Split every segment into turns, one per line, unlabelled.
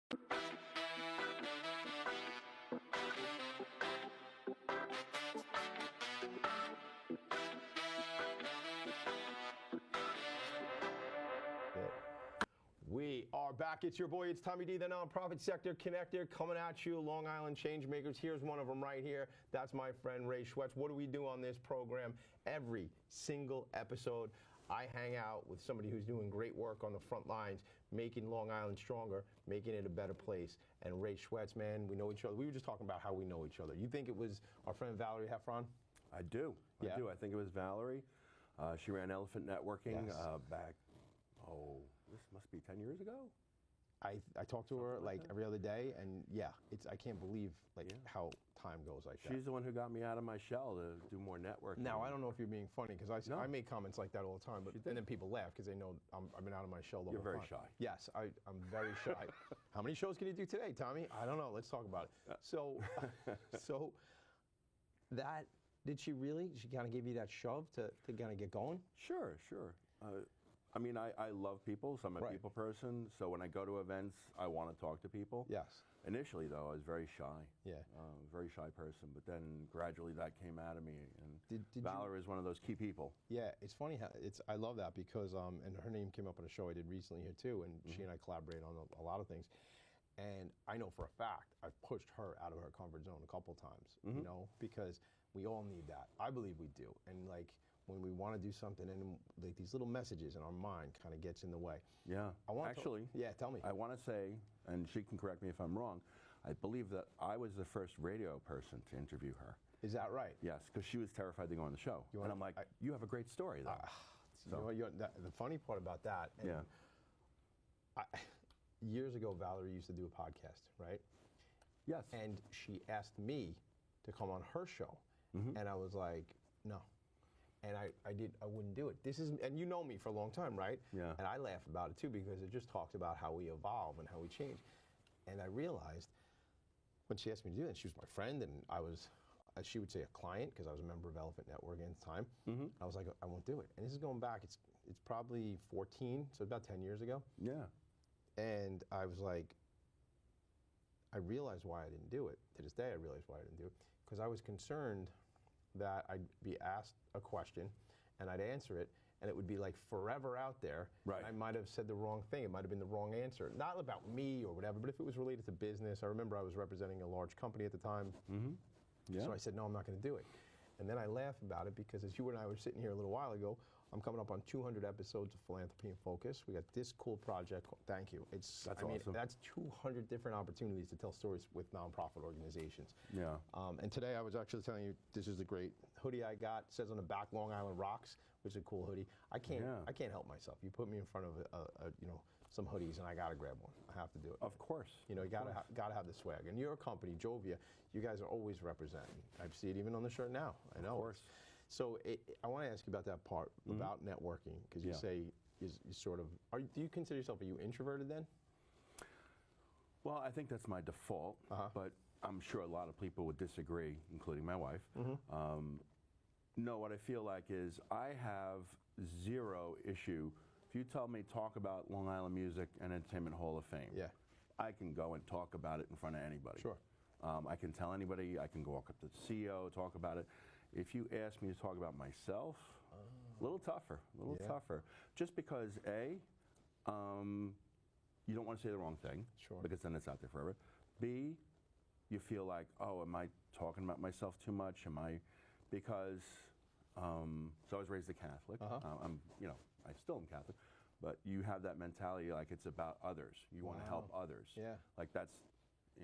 We are back. It's your boy, it's Tommy D, the nonprofit sector connector, coming at you, Long Island ChangeMakers. Here's one of them right here. That's my friend Ray Schwetz. What do we do on this program? Every single episode, I hang out with somebody who's doing great work on the front lines, making Long Island stronger, making it a better place. And Ray Schwetz, man, we know each other. We were just talking about how we know each other. You think it was our friend Valerie Heffron?
I do.
Yeah.
I do. I think it was Valerie. She ran Elephant Networking
Yes.
back, this must be 10 years ago?
I talk to her like
that.
every other day, and yeah, I can't believe how time goes like that.
She's the one who got me out of my shell to do more networking.
Now, I don't know if you're being funny, because I
No.
make comments like that all the time, but and then people laugh because they know I've been out of my shell the
You're
whole time.
very shy.
Yes, I'm very shy. How many shows can you do today, Tommy? I don't know. Let's talk about it. So that, did she kind of give you that shove to kind of get going?
Sure, sure. I mean, I love people, so I'm a
Right.
people person, so when I go to events, I want to talk to people.
Yes.
Initially, though, I was very shy.
Yeah.
Very shy person, but then gradually that came out of me, and
Did
Valerie is one of those key people.
Yeah, it's funny how I love that because and her name came up on a show I did recently here too, and she and I collaborate on a lot of things. And I know for a fact I've pushed her out of her comfort zone a couple times, you know, because we all need that. I believe we do. And like when we want to do something and like these little messages in our mind kind of gets in the way.
Yeah. Actually,
yeah, tell me.
I want to say, and she can correct me if I'm wrong, I believe that I was the first radio person to interview her.
Is that right?
Yes, because she was terrified to go on the show. And I'm like, you have a great story, though.
The funny part about that, and years ago, Valerie used to do a podcast, right?
Yes.
And she asked me to come on her show, and I was like, no. And I wouldn't do it. And you know me for a long time, right?
Yeah.
And I laugh about it too because it just talks about how we evolve and how we change. And I realized when she asked me to do that, she was my friend, and I was, she would say a client because I was a member of Elephant Network at the time. I was like, I won't do it. And this is going back, it's probably 14, so about 10 years ago.
Yeah.
And I was like, I realized why I didn't do it. To this day, I realized why I didn't do it. Because I was concerned that I'd be asked a question and I'd answer it, and it would be like forever out there.
Right.
And I might have said the wrong thing. It might have been the wrong answer. Not about me or whatever, but if it was related to business. I remember I was representing a large company at the time.
Yeah.
So I said, no, I'm not going to do it. And then I laugh about it because as you and I were sitting here a little while ago, I'm coming up on 200 episodes of Philanthropy in Focus. We got this cool project. Thank you.
That's awesome.
That's 200 different opportunities to tell stories with nonprofit organizations.
Yeah.
And today I was actually telling you, this is a great hoodie I got. It says on the back, Long Island Rocks, which is a cool hoodie. I can't help myself. You put me in front of some hoodies, and I got to grab one. I have to do it.
Of course.
You know, you got to have the swag. And your company, Jovia, you guys are always representing. I see it even on the shirt now. I know.
Of course.
So I want to ask you about that part, about networking, because you say you sort of, do you consider yourself, are you introverted then?
Well, I think that's my default, but I'm sure a lot of people would disagree, including my wife. No, what I feel like is I have zero issue. If you tell me talk about Long Island Music and Entertainment Hall of Fame, I can go and talk about it in front of anybody.
Sure.
I can tell anybody, I can go walk up to the CEO, talk about it. If you ask me to talk about myself, a little tougher, tougher. Just because A, you don't want to say the wrong thing, because then it's out there forever. B, you feel like, oh, am I talking about myself too much? Because, so I was raised a Catholic. I still am Catholic, but you have that mentality like it's about others. You want to help others.
Yeah.
Like that's.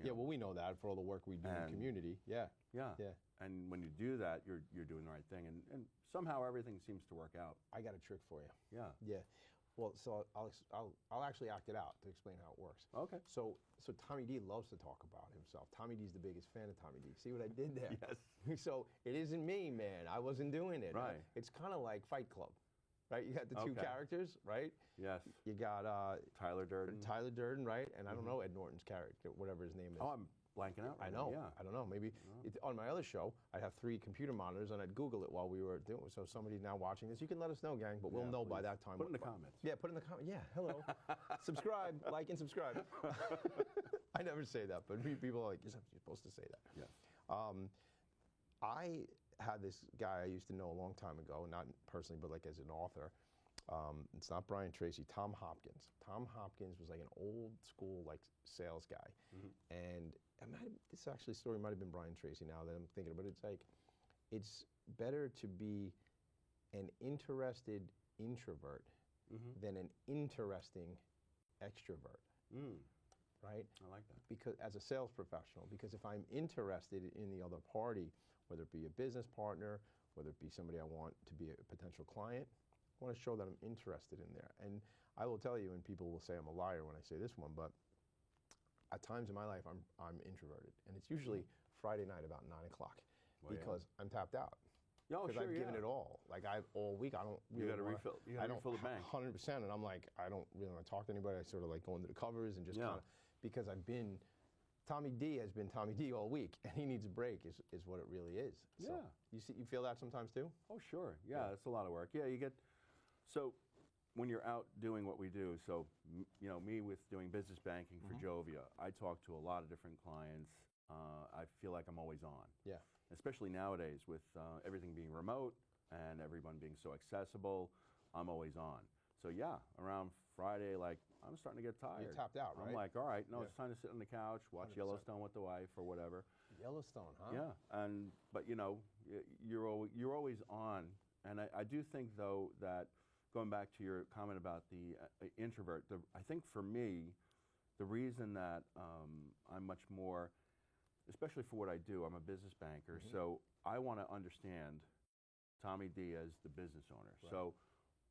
Yeah, well, we know that for all the work we do in the community. Yeah.
And when you do that, you're doing the right thing, and somehow everything seems to work out.
I got a trick for you.
Yeah.
Well, so I'll actually act it out to explain how it works.
Okay.
So Tommy D loves to talk about himself. Tommy D's the biggest fan of Tommy D. See what I did there?
Yes.
So it isn't me, man. I wasn't doing it.
Right.
It's kind of like Fight Club, right? You got the two characters, right?
Yes.
You got
Tyler Durden.
Tyler Durden, right? And I don't know Ed Norton's character, whatever his name is.
Oh, blanking out.
I
Right
know.
now. Yeah.
I don't know. Maybe on my other show, I'd have 3 computer monitors, and I'd Google it while we were doing it. So somebody now watching this, you can let us know, gang, but we'll know by that time.
Put it in the comments.
Yeah, put it in the comments. Yeah, hello. Subscribe, like, and subscribe. I never say that, but people are like, you're supposed to say that.
Yes.
I had this guy I used to know a long time ago, not personally, but like as an author. It's not Brian Tracy, Tom Hopkins. Tom Hopkins was like an old school like sales guy. And this actually story might have been Brian Tracy now that I'm thinking about it. It's like, it's better to be an interested introvert than an interesting extrovert. Right?
I like that.
Because as a sales professional, because if I'm interested in the other party, whether it be a business partner, whether it be somebody I want to be a potential client, I want to show that I'm interested in there. And I will tell you, and people will say I'm a liar when I say this one, but at times in my life I'm introverted, and it's usually Friday night about 9 o'clock because I'm tapped out. Because I've given it all. Like all week, I don't really.
You got to refill. You got to refill the bank.
100%, and I'm like, I don't really want to talk to anybody. I sort of like go into the covers and just kind of, because I've been. Tommy D has been Tommy D all week, and he needs a break. Is what it really is. So you feel that sometimes too?
Oh sure, yeah, it's a lot of work. Yeah, you get. So when you're out doing what we do, so you know me with doing business banking for Jovia, I talk to a lot of different clients. I feel like I'm always on.
Yeah.
Especially nowadays with everything being remote and everyone being so accessible, I'm always on. So yeah, around Friday, like I'm starting to get tired.
You're tapped out, right?
I'm like, all right, no, it's time to sit on the couch, watch 100%. Yellowstone with the wife or whatever.
Yellowstone, huh?
Yeah, but you know, you're always on, and I do think though that going back to your comment about the introvert, I think for me, the reason that I'm much more, especially for what I do, I'm a business banker, so I want to understand Tommy D as the business owner. Right. So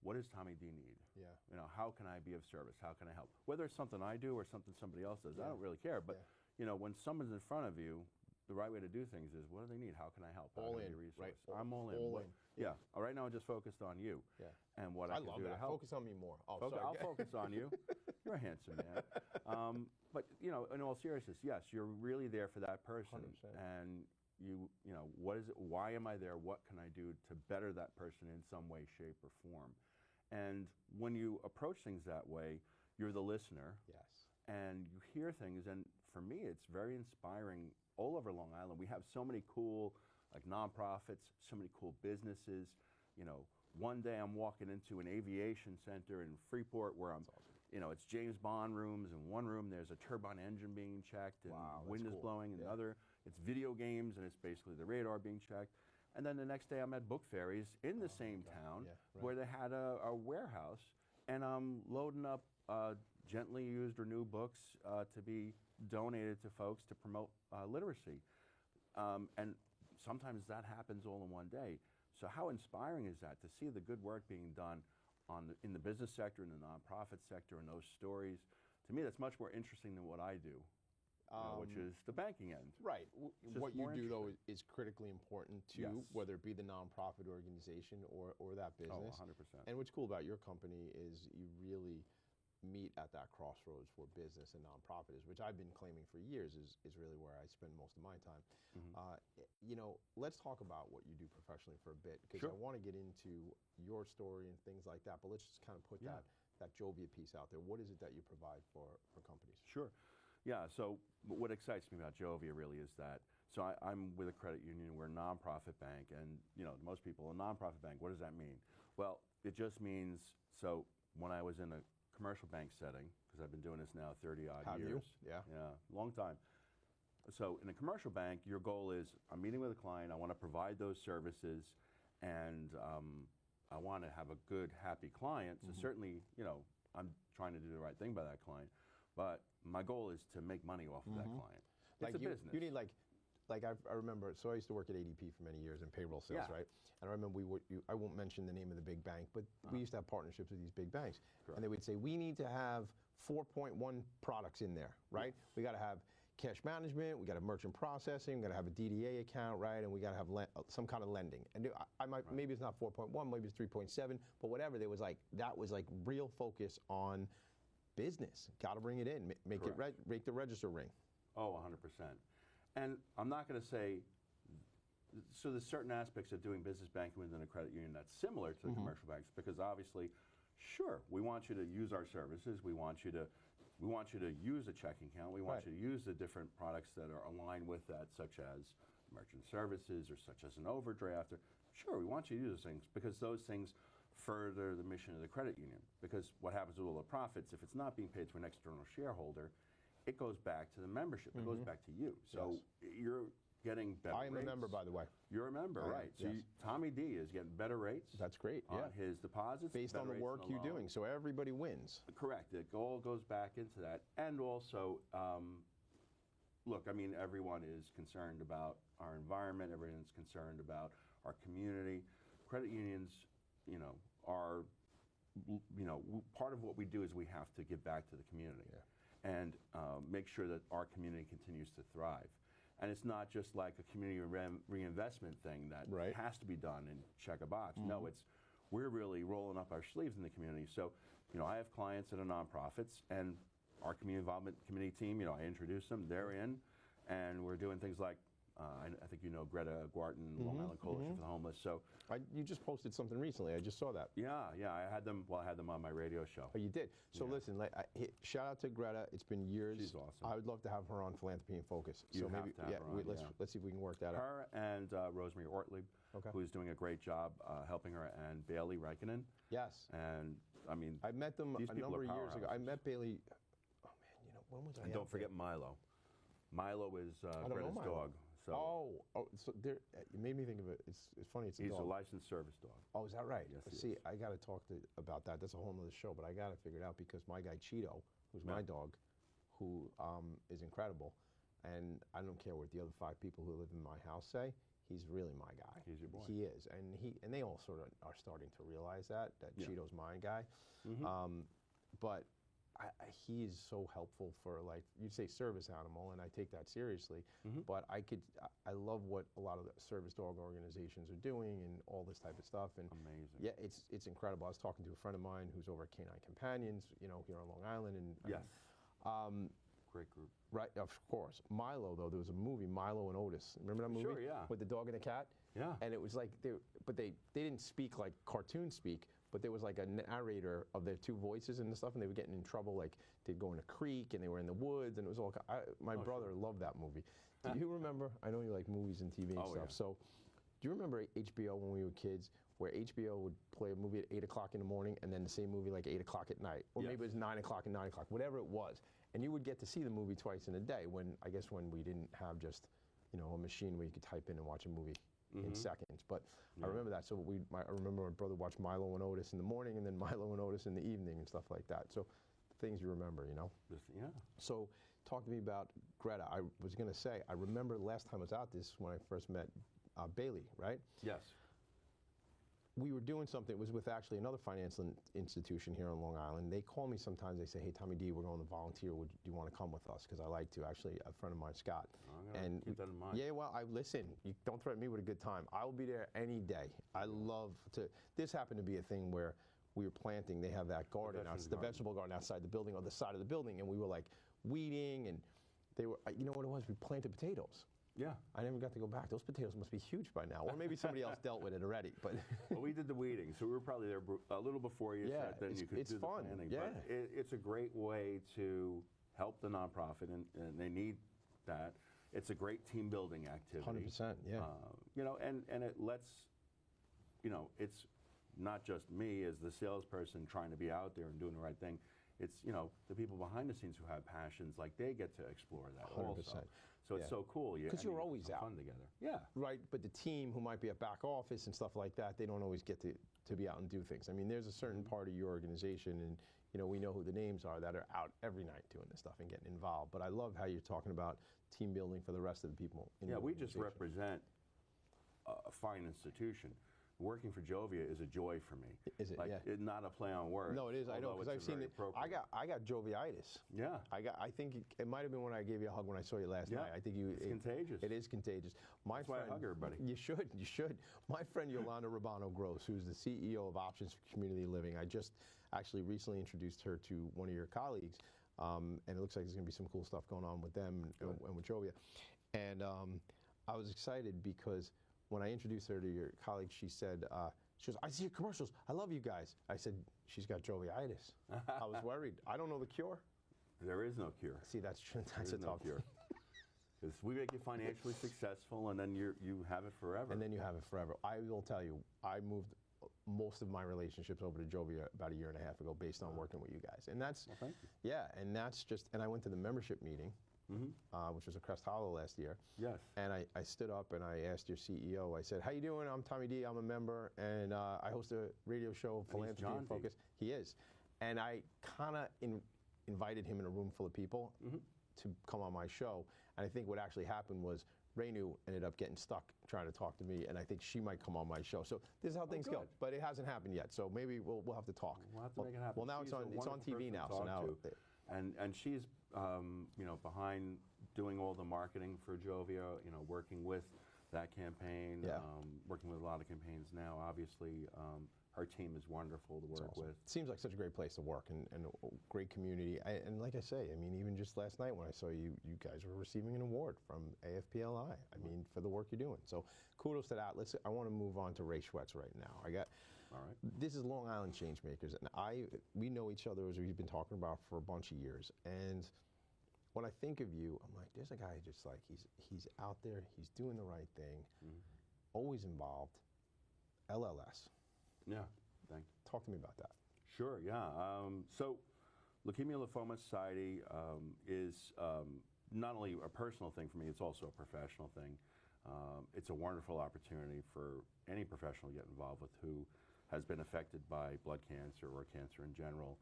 what does Tommy D need? Yeah. You know, how can I be of service? How can I help? Whether it's something I do or something somebody else does, I don't really care. But you know, when someone's in front of you, the right way to do things is, what do they need? How can I help?
All in,
right? I'm all in. Yeah. Right now, I'm just focused on you. Yeah. And what I can do to help.
Focus on me more. Oh,
I'll focus on you. You're a handsome man. But you know, in all seriousness, yes, you're really there for that person.
100%.
And you know, what is it? Why am I there? What can I do to better that person in some way, shape, or form? And when you approach things that way, you're the listener.
Yes. And
you hear things, and for me, it's very inspiring. All over Long Island, we have so many cool, like nonprofits, so many cool businesses. You know, one day I'm walking into an aviation center in Freeport where you know, it's James Bond rooms. In one room, there's a turbine engine being checked, and wind is blowing. In another, it's video games, and it's basically the radar being checked. And then the next day, I'm at book fairies in the same town where they had a warehouse, and I'm loading up gently used or new books to be donated to folks to promote literacy. And sometimes that happens all in one day. So how inspiring is that to see the good work being done in the business sector, in the nonprofit sector, and those stories? To me, that's much more interesting than what I do. Which is the banking end.
Right. What you do, though, is critically important to whether it be the nonprofit organization or that business.
Oh, 100%.
And what's cool about your company is you really meet at that crossroads for business and nonprofit, which I've been claiming for years is really where I spend most of my time. You know, let's talk about what you do professionally for a bit, because I want to get into your story and things like that, but let's just kind of put that Jovia piece out there. What is it that you provide for companies?
Sure. Yeah, so what excites me about Jovia really is that, so I'm with a credit union, we're a nonprofit bank, and you know, most people, a nonprofit bank, what does that mean? Well, it just means, so when I was in a commercial bank setting, because I've been doing this now 30-odd years.
Yeah.
Yeah, long time. So in a commercial bank, your goal is, I'm meeting with a client, I want to provide those services, and I want to have a good, happy client, so certainly, you know, I'm trying to do the right thing by that client. But my goal is to make money off of that client.
Like
it's a business.
You need like I remember, so I used to work at ADP for many years in payroll sales, right? And I remember I won't mention the name of the big bank, but we used to have partnerships with these big banks. Correct. And they would say, we need to have 4.1 products in there, right? We got to have cash management, we got to have merchant processing, we got to have a DDA account, right? And we got to have some kind of lending. And maybe it's not 4.1, maybe it's 3.7, but whatever. There was like, that was like real focus on business. Got to bring it in, make the register ring.
Oh, 100%. And I'm not going to say, so there's certain aspects of doing business banking within a credit union that's similar to the commercial banks, because obviously, sure, we want you to use our services. We want you to use a checking account. We want you to use the different products that are aligned with that, such as merchant services or such as an overdraft. Sure, we want you to use those things because those things further the mission of the credit union. Because what happens with all the profits, if it's not being paid to an external shareholder, it goes back to the membership. It goes back to you. So you're getting better rates.
I am a member, by the way.
You're a member, right. So Tommy D is getting better rates.
That's great,
on his deposits.
Based on the work you're doing, so everybody wins.
Correct. It all goes back into that. And also, look, I mean, everyone is concerned about our environment. Everyone's concerned about our community. Credit unions, you know, are, you know, part of what we do is we have to give back to the community and make sure that our community continues to thrive. And it's not just like a community reinvestment thing that has to be done and check a box. No, we're really rolling up our sleeves in the community. So, you know, I have clients that are nonprofits, and our community involvement committee team, you know, I introduce them, they're in, and we're doing things like, I think you know Greta Guarton, Long Island Coalition for the Homeless. So
you just posted something recently. I just saw that.
Yeah, I had them. Well, I had them on my radio show.
Oh, you did. So listen, shout out to Greta. It's been years.
She's awesome.
I would love to have her on Philanthropy in Focus.
You
so
have
maybe,
to have her on,
let's see if we can work that out.
Her and Rosemary Ortlieb, who's doing a great job helping her, and Bailey Reikkinen.
Yes.
And I mean,
I met them a number of years ago. I met Bailey. Oh man, you know, when was I?
And don't forget Milo. Milo is Greta's dog. So
so there, it made me think of it. It's funny. It's a
he's
dog.
a licensed service dog.
Oh, is that right?
Yes.
See, I got to talk about that. That's a whole nother show, but I got to figure it out because my guy Cheeto, who's my dog, who is incredible, and I don't care what the other 5 people who live in my house say. He's really my guy.
He's your boy.
He is, and they all sort of are starting to realize that Cheeto's my guy. But he's so helpful for, like, you'd say service animal, and I take that seriously. But I love what a lot of the service dog organizations are doing and all this type of stuff. And
amazing.
Yeah, it's incredible. I was talking to a friend of mine who's over at Canine Companions, you know, here on Long Island, and
great group.
Right, of course. Milo, though, there was a movie, Milo and Otis. Remember that movie?
Sure, yeah.
With the dog and the cat?
Yeah.
And it was like, they didn't speak like cartoons speak, but there was like a narrator of their 2 voices and stuff, and they were getting in trouble. Like, they'd go in a creek, and they were in the woods, and it was all, my brother loved that movie. Do you remember, I know you like movies and TV and stuff,
yeah.
So do you remember HBO when we were kids, where HBO would play a movie at 8 o'clock in the morning, and then the same movie like 8 o'clock at night? Or maybe it was 9 o'clock and 9 o'clock, whatever it was. And you would get to see the movie twice in a day when we didn't have just, you know, a machine where you could type in and watch a movie in seconds. But I remember that. So I remember my brother watched Milo and Otis in the morning, and then Milo and Otis in the evening and stuff like that. So things you remember, you know?
Yeah.
So talk to me about Greta. I was going to say, I remember the last time I was out this when I first met Bailey, right?
Yes.
We were doing something. It was with actually another financial institution here on Long Island. They call me sometimes. They say, "Hey, Tommy D, we're going to volunteer. Do you want to come with us?" Because I like to. Actually, a friend of mine, Scott.
And keep that in mind.
Yeah, well, listen. You don't threaten me with a good time. I will be there any day. I love to. This happened to be a thing where we were planting. They have that garden. The vegetable garden outside the building, on the side of the building, and we were like weeding, and they were. You know what it was? We planted potatoes.
Yeah.
I never got to go back. Those potatoes must be huge by now. Or maybe somebody else dealt with it already. But
well, we did the weeding, so we were probably there a little before you said then you could do the planting.
Yeah.
But it's a great way to help the nonprofit, and they need that. It's a great team building activity.
100%, yeah.
You know, and it lets, you know, it's not just me as the salesperson trying to be out there and doing the right thing. It's, you know, the people behind the scenes who have passions, like they get to explore that
100%.
also. So it's so cool.
Because you're always out.
Fun together. Yeah.
Right, but the team who might be at back office and stuff like that, they don't always get to be out and do things. I mean, there's a certain part of your organization, and you know, we know who the names are that are out every night doing this stuff and getting involved. But I love how you're talking about team building for the rest of the people in the
we just represent a fine institution. Working for Jovia is a joy for me.
Is it?
Like,
yeah.
It's not a play on words.
No, it is. I know, because I've seen it. I got Joviitis.
Yeah.
I think it might have been when I gave you a hug when I saw you last night. I think
it's contagious.
It is contagious.
That's why I hug everybody.
You should. You should. My friend Yolanda Rabano Gross, who's the CEO of Options for Community Living, I just actually recently introduced her to one of your colleagues. and it looks like there's going to be some cool stuff going on with them and with Jovia. And I was excited because when I introduced her to your colleague, she said, she goes, I see your commercials. I love you guys. I said, she's got joviitis. I was worried. I don't know the cure.
There is no cure.
See, that's a
no
tough
cure. Because we make you financially successful, and then you have it forever.
And then you have it forever. I will tell you, I moved most of my relationships over to Jovia about 1.5 years ago based on working with you guys. And that's,
well, thank you.
Yeah, and that's just, and I went to the membership meeting, which was at Crest Hollow last year.
Yes.
And I stood up and I asked your CEO, I said, how you doing? I'm Tommy D, I'm a member, and I host a radio show, Philanthropy and Focus. He is. And I kind of invited him in a room full of people to come on my show. And I think what actually happened was Raynu ended up getting stuck trying to talk to me, and I think she might come on my show. So this is how things go, but it hasn't happened yet. So maybe we'll have to talk.
We'll have to make it happen.
Well, now it's on TV now. So now,
and she's you know, behind doing all the marketing for Jovia. You know, working with that campaign. Working with a lot of campaigns now. Obviously, her team is wonderful to work with. It
seems like such a great place to work and a great community. And like I say, I mean, even just last night when I saw you guys were receiving an award from AFPLI. I mean, for the work you're doing. So kudos to that. I want to move on to Ray Schwetz right now.
All right.
This is Long Island ChangeMakers, and we know each other, as we've been talking about, for a bunch of years. And when I think of you, I'm like, there's a guy just like he's out there, he's doing the right thing, always involved. LLS.
Yeah, thank you.
Talk to me about that.
Sure, yeah. So Leukemia Lymphoma Society is not only a personal thing for me, it's also a professional thing. It's a wonderful opportunity for any professional to get involved with who has been affected by blood cancer or cancer in general.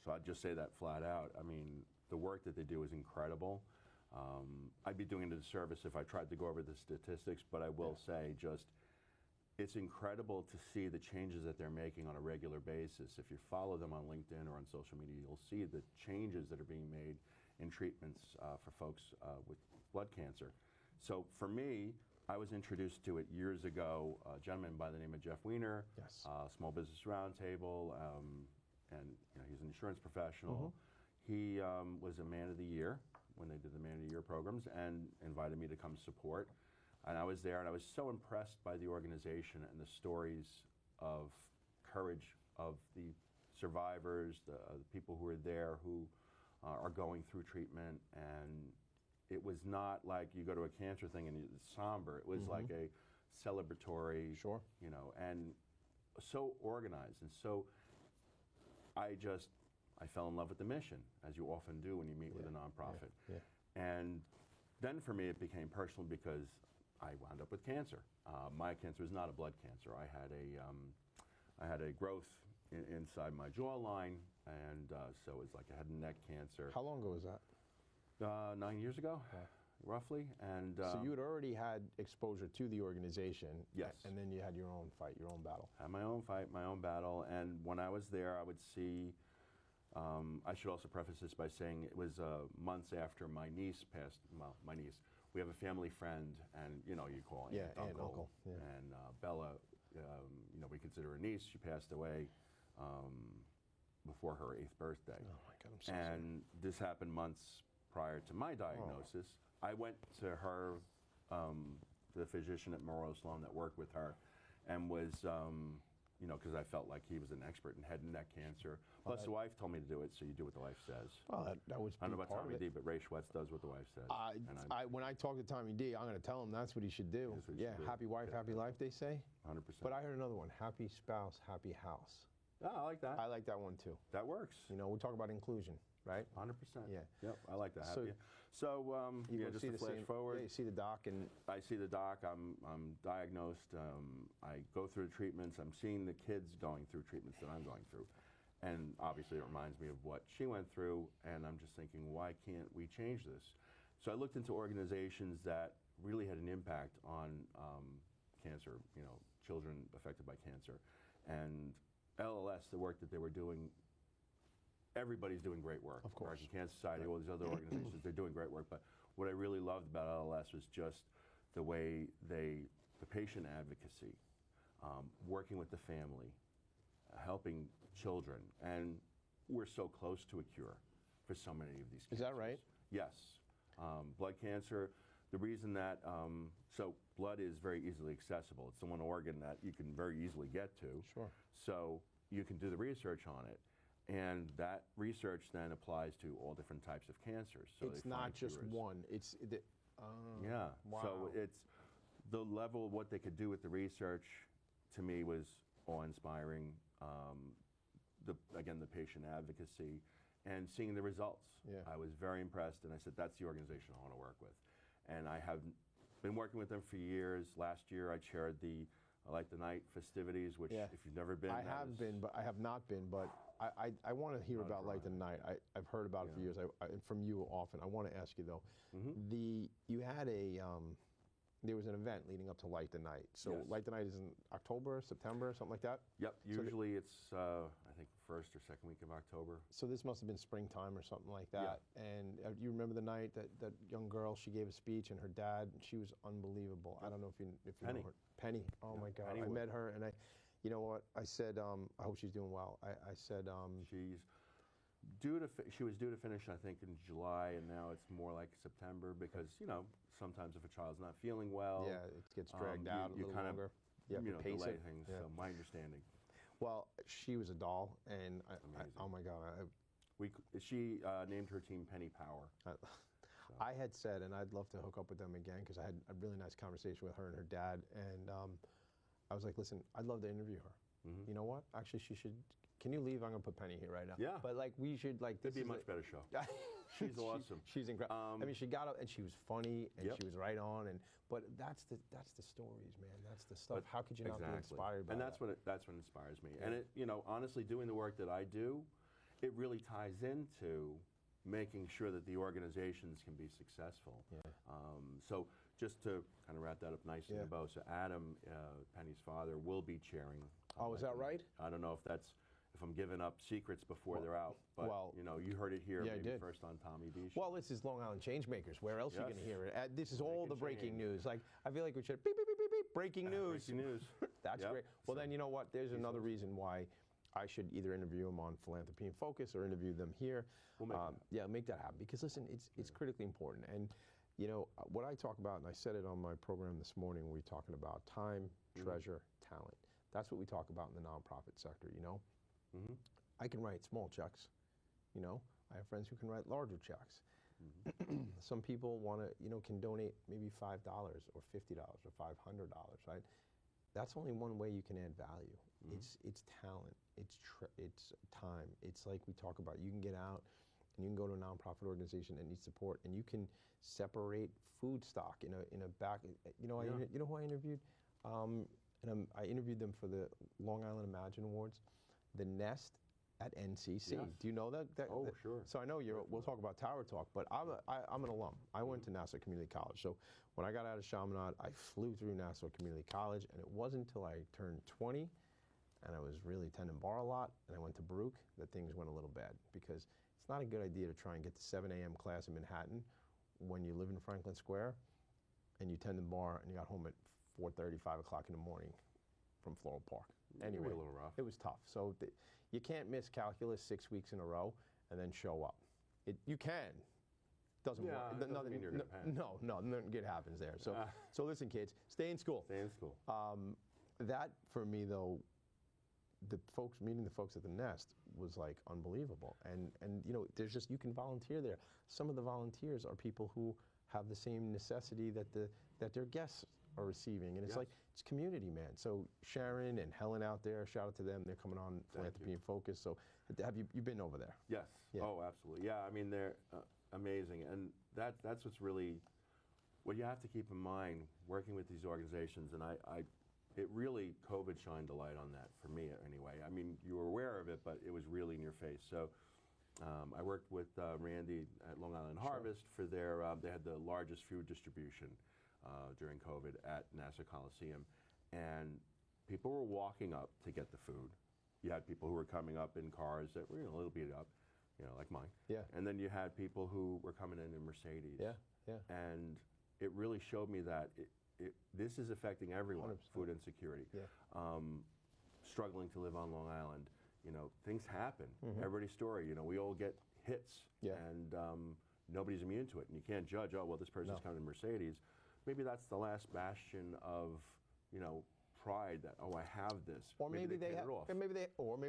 So I'd just say that flat out. I mean, the work that they do is incredible. I'd be doing it a disservice if I tried to go over the statistics, but I will say just it's incredible to see the changes that they're making on a regular basis. If you follow them on LinkedIn or on social media, you'll see the changes that are being made in treatments for folks with blood cancer. So for me, I was introduced to it years ago. A gentleman by the name of Jeff Weiner, Small Business Roundtable, and you know, he's an insurance professional. He was a Man of the Year when they did the Man of the Year programs and invited me to come support. And I was there, and I was so impressed by the organization and the stories of courage of the survivors, the people who are there who are going through treatment. And it was not like you go to a cancer thing and it's somber. It was like a celebratory, you know, and so organized. And so I fell in love with the mission, as you often do when you meet with a nonprofit. And then for me, it became personal because I wound up with cancer. My cancer is not a blood cancer. I had a growth inside my jawline, and so it's like I had neck cancer.
How long ago was that?
9 years ago, roughly. And
so you had already had exposure to the organization.
Yes.
And then you had your own fight, your own battle.
I had my own fight, my own battle, and when I was there, I would see. I should also preface this by saying it was months after my niece passed. Well, my niece. We have a family friend, and you know, you call aunt, uncle. And Bella, you know, we consider her niece. She passed away before her 8th birthday.
Oh my God, I'm so
and
sorry.
This happened months prior to my diagnosis. I went to her, the physician at Memorial Sloan that worked with her, and was, you know, because I felt like he was an expert in head and neck cancer. Plus, the wife told me to do it, so you do what the wife says.
Well, that was
I don't know about
part
Tommy
of it.
D, but Ray Schwetz does what the wife says.
When I talk to Tommy D, I'm going to tell him that's what he should do. Happy wife, happy life, they say.
100%.
But I heard another one, happy spouse, happy house.
Yeah, I like that.
I like that one too.
That works.
You know, we talk about inclusion, right?
100%.
Yeah.
Yep, I like that.
So,
yeah, just to flash forward.
Yeah, you see the doc, and
I see the doc. I'm diagnosed. I go through the treatments. I'm seeing the kids going through treatments that I'm going through, and obviously it reminds me of what she went through. And I'm just thinking, why can't we change this? So I looked into organizations that really had an impact on cancer. You know, children affected by cancer, and LLS, the work that they were doing. Everybody's doing great work.
Of course.
American Cancer Society, all these other organizations, they're doing great work. But what I really loved about LLS was just the way the patient advocacy, working with the family, helping children. And we're so close to a cure for so many of these cancers.
Is that right?
Yes. Blood cancer, the reason that, so blood is very easily accessible. It's the one organ that you can very easily get to.
Sure.
So you can do the research on it. And that research then applies to all different types of cancers. So
It's not just one. It's
yeah.
Wow.
So it's the level of what they could do with the research. To me, was awe-inspiring. Again, the patient advocacy and seeing the results.
Yeah.
I was very impressed, and I said, that's the organization I want to work with. And I have been working with them for years. Last year, I chaired the Light the Night festivities, which if you've never been,
I have not been, but I want to hear about Light the Night. I've heard about it for years. From you often. I want to ask you though, you had there was an event leading up to Light the Night. So Light the Night is in October, September, something like that?
Yep, usually it's, I think, first or second week of October.
So this must have been springtime or something like that.
Yeah.
And you remember the night that young girl, she gave a speech, and her dad, she was unbelievable. I don't know if you
Penny.
know her. Penny. Oh my God.
Penny
I met her, and you know what? I said, I hope she's doing well. I said,
she was due to finish, I think, in July, and now it's more like September because, sometimes if a child's not feeling well,
it gets dragged out a little
kind
longer.
of,
pace
delay
it.
things.
Yeah.
So my understanding.
Well, she was a doll, and oh my God.
She named her team Penny Power.
I had said, and I'd love to hook up with them again because I had a really nice conversation with her and her dad, and I was like, listen, I'd love to interview her. You know what? Actually, she should. Can you leave? I'm gonna put Penny here right now.
Yeah.
But like, we should like.
It'd be a much better show. She's awesome.
She's incredible. I mean, she got up and she was funny and she was right on. But that's the stories, man. That's the stuff. How could you not be inspired by that?
And that's what inspires me. And it, honestly, doing the work that I do, it really ties into making sure that the organizations can be successful.
Yeah.
So just to kind of wrap that up nicely in a bow. So Adam, Penny's father, will be chairing.
Oh, is that right?
I don't know if I'm giving up secrets before they're out, but you heard it here maybe first on Tommy D's.
Well, this is Long Island ChangeMakers. Where else are you going to hear it? This is all the breaking news. Like, I feel like we should beep, beep, beep, beep, beep, breaking news.
Breaking news.
That's great. Well, then you know what? There's another reason why I should either interview them on Philanthropy in Focus or interview them here.
We'll
make that happen. Because listen, it's critically important. And what I talk about, and I said it on my program this morning, we're talking about time, treasure, talent. That's what we talk about in the nonprofit sector. I can write small checks. I have friends who can write larger checks. Some people can donate maybe $5 or $50 or $500, right? That's only one way you can add value. It's talent, it's time. It's like we talk about, you can get out and you can go to a nonprofit organization that needs support, and you can separate food stock in a back. You know who I interviewed? I interviewed them for the Long Island Imagine Awards, the Nest at NCC.
Yes.
Do you know that?
Sure.
So I know we'll talk about Tower Talk, but I'm an alum. I went to Nassau Community College. So when I got out of Chaminade, I flew through Nassau Community College, and it wasn't until I turned 20 and I was really attending bar a lot, and I went to Baruch, that things went a little bad, because it's not a good idea to try and get the 7 a.m. class in Manhattan when you live in Franklin Square and you attend the bar and you got home at 4:30, 5 o'clock in the morning from Floral Park. Anyway,
a little rough.
It was tough. So you can't miss calculus 6 weeks in a row and then show up. You can. Doesn't work.
It doesn't mean you're going to pass.
No, nothing good happens there. So listen, kids, stay in school.
Stay in school.
That, for me, though, meeting the folks at the Nest was like unbelievable. And there's just, you can volunteer there. Some of the volunteers are people who have the same necessity that their guests are receiving. And it's like, it's community, man. So Sharon and Helen out there, shout out to them. They're coming on Philanthropy in Focus. So have you been over there?
Yes.
Yeah.
Oh, absolutely. Yeah, I mean, they're amazing. And that's what's really, what you have to keep in mind working with these organizations. And it really, COVID shined a light on that for me anyway. I mean, you were aware of it, but it was really in your face. So I worked with Randy at Long Island Harvest for their, they had the largest food distribution during COVID at Nassau Coliseum. And people were walking up to get the food. You had people who were coming up in cars that were a little beat up, like mine.
Yeah.
And then you had people who were coming in Mercedes.
Yeah, yeah.
And it really showed me that this is affecting everyone,
100%.
food insecurity.
Yeah.
Struggling to live on Long Island. Things happen. Everybody's story. We all get hits,
Yeah.
and nobody's immune to it. And you can't judge, oh, well, this person's coming in Mercedes. Maybe that's the last bastion of, pride that, oh, I have this.
Or maybe they
paid it off.
maybe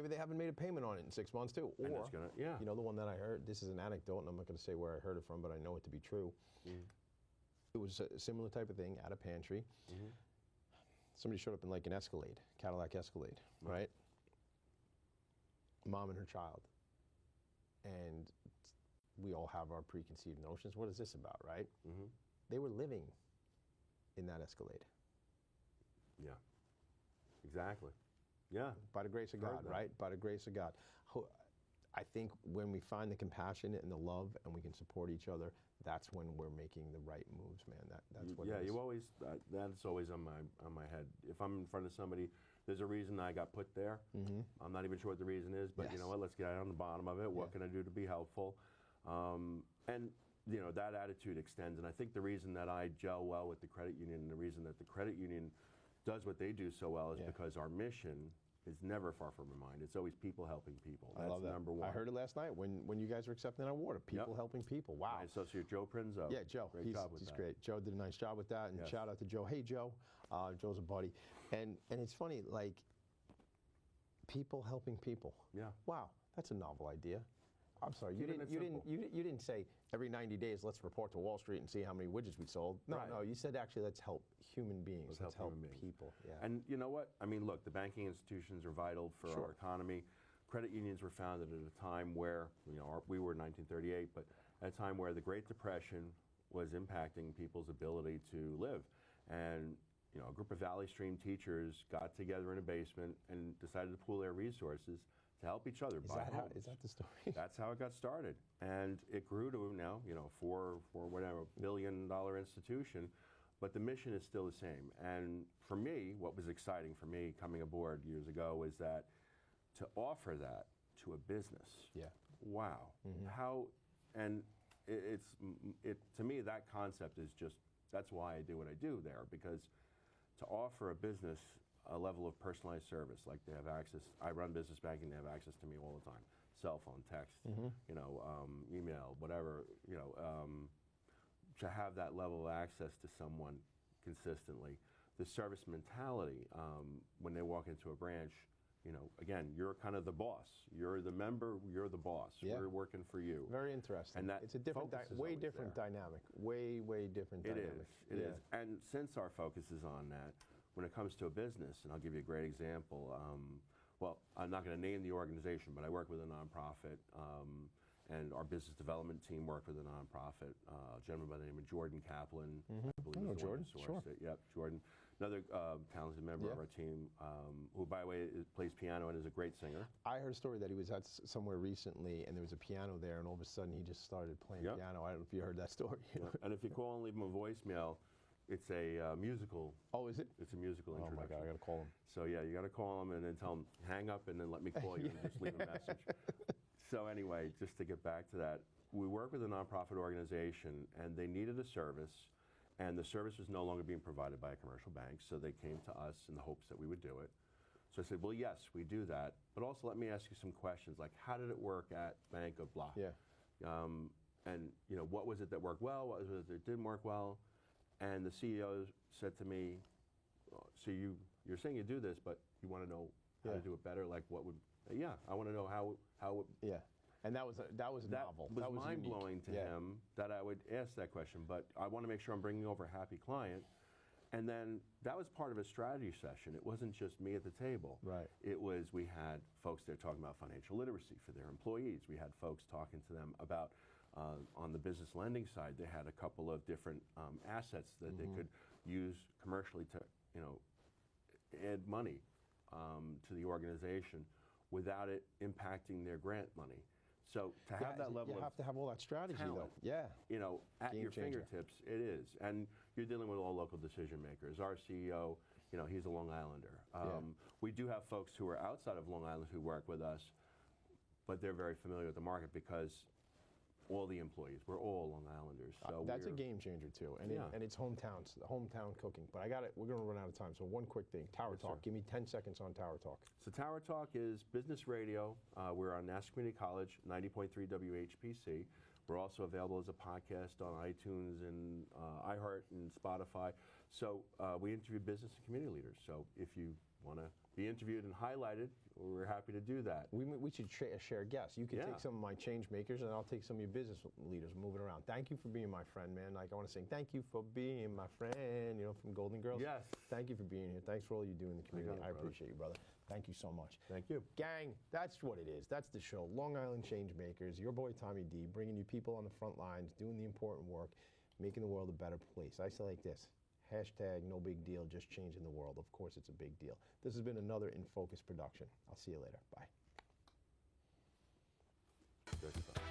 they haven't made a payment on it in 6 months too. Or
And it's gonna, yeah.
the one that I heard. This is an anecdote, and I'm not going to say where I heard it from, but I know it to be true. It was a similar type of thing at a pantry. Somebody showed up in like an Escalade, Cadillac Escalade, right? Mom and her child, and we all have our preconceived notions. What is this about, right? They were living in that Escalade.
Yeah. Exactly. Yeah.
By the grace of God, right? By the grace of God. I think when we find the compassion and the love and we can support each other, that's when we're making the right moves, man. That's what it is.
You always, that's always on my head. If I'm in front of somebody, there's a reason I got put there. I'm not even sure what the reason is, but you know what, let's get on the bottom of it. What can I do to be helpful? And that attitude extends, and I think the reason that I gel well with the credit union and the reason that the credit union does what they do so well is because our mission is never far from our mind. It's always people helping people. That's
I love that.
number one.
I heard it last night when you guys were accepting that award. People helping people. Wow.
My associate Joe Prinzo.
Yeah, Joe.
Great job with
he's
that.
great. Joe did a nice job with that, and shout out to Joe. Hey, Joe. Joe's a buddy, and it's funny, like people helping people.
Yeah.
Wow, that's a novel idea. I'm sorry, you didn't say every 90 days let's report to Wall Street and see how many widgets we sold. No, no, you said actually let's help human beings. Let's help people. Yeah.
And you know what? I mean, look, the banking institutions are vital for our economy. Credit unions were founded at a time where, we were in 1938, but at a time where the Great Depression was impacting people's ability to live. And a group of Valley Stream teachers got together in a basement and decided to pool their resources to help each other buy homes.
Is that the story?
That's how it got started, and it grew to now, $4 billion institution, but the mission is still the same. And for me, what was exciting for me coming aboard years ago was that to offer that to a business.
Yeah.
Wow. How, and to me that concept is just, that's why I do what I do there, because to offer a business a level of personalized service, like they have access. I run business banking; they have access to me all the time, cell phone, text, email, whatever. To have that level of access to someone consistently, the service mentality when they walk into a branch. Again, you're kind of the boss. You're the member. You're the boss. We're working for you.
Very interesting.
And that
it's a different, way different dynamic. Way different dynamic.
It is. And since our focus is on that. When it comes to a business, and I'll give you a great example. Well, I'm not going to name the organization, but I work with a nonprofit, and our business development team worked with a nonprofit. A gentleman by the name of Jordan Kaplan. I believe is
Jordan.
Sure. Yep, Jordan. Another talented member of our team, who, by the way, plays piano and is a great singer.
I heard a story that he was at somewhere recently, and there was a piano there, and all of a sudden he just started playing piano. I don't know if you heard that story.
And if you call and leave him a voicemail, it's a musical.
Oh, is it?
It's a musical introduction.
Oh my God, I gotta call him.
So yeah, you gotta call him and then tell him, hang up and then let me call you and just leave a message. So anyway, just to get back to that, we work with a nonprofit organization and they needed a service, and the service was no longer being provided by a commercial bank, so they came to us in the hopes that we would do it. So I said, well, yes, we do that, but also let me ask you some questions, like how did it work at Bank of Blah?
Yeah.
And what was it that worked well? What was it that didn't work well? And the CEO said to me, so you're saying you do this, but you want to know how to do it better? Like what would, I want to know how it,
And that was novel.
That was mind-blowing to him that I would ask that question, but I want to make sure I'm bringing over a happy client. And then that was part of a strategy session. It wasn't just me at the table.
Right.
It was, we had folks there talking about financial literacy for their employees. We had folks talking to them about, on the business lending side, they had a couple of different assets that they could use commercially to, add money to the organization without it impacting their grant money. So to have that level
you have to have all that strategy,
talent,
though. Yeah.
At
Game
your
changer.
fingertips, it is. And you're dealing with all local decision makers. Our CEO, he's a Long Islander. We do have folks who are outside of Long Island who work with us, but they're very familiar with the market because all the employees, we're all Long Islanders. years. So
That's a game changer too, and
Yeah.
and it's hometown cooking. But I got it. We're going to run out of time, so one quick thing. Tower
Yes,
Talk.
sir.
Give me 10 seconds on Tower Talk.
So Tower Talk is business radio. We're on National Community College, 90.3 WHPC. We're also available as a podcast on iTunes and iHeart and Spotify. So we interview business and community leaders. So if you want to be interviewed and highlighted, we're happy to do that.
We should share guests. You can
Yeah.
take some of my change makers, and I'll take some of your business leaders moving around. Thank you for being my friend, man. Like I want to say, thank you for being my friend. You know, from Golden Girls.
Yes.
Thank you for being here. Thanks for all you do in the community.
got it,
I
brother.
appreciate you, brother. Thank you so much.
Thank you.
Gang, that's what it is. That's the show. Long Island ChangeMakers. Your boy Tommy D, bringing you people on the front lines, doing the important work, making the world a better place. I say like this. Hashtag no big deal, just changing the world. Of course, it's a big deal. This has been another In Focus production. I'll see you later. Bye.
Good stuff.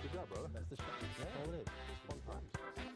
Good job, brother.
That's the show. That's all it is. Fun times.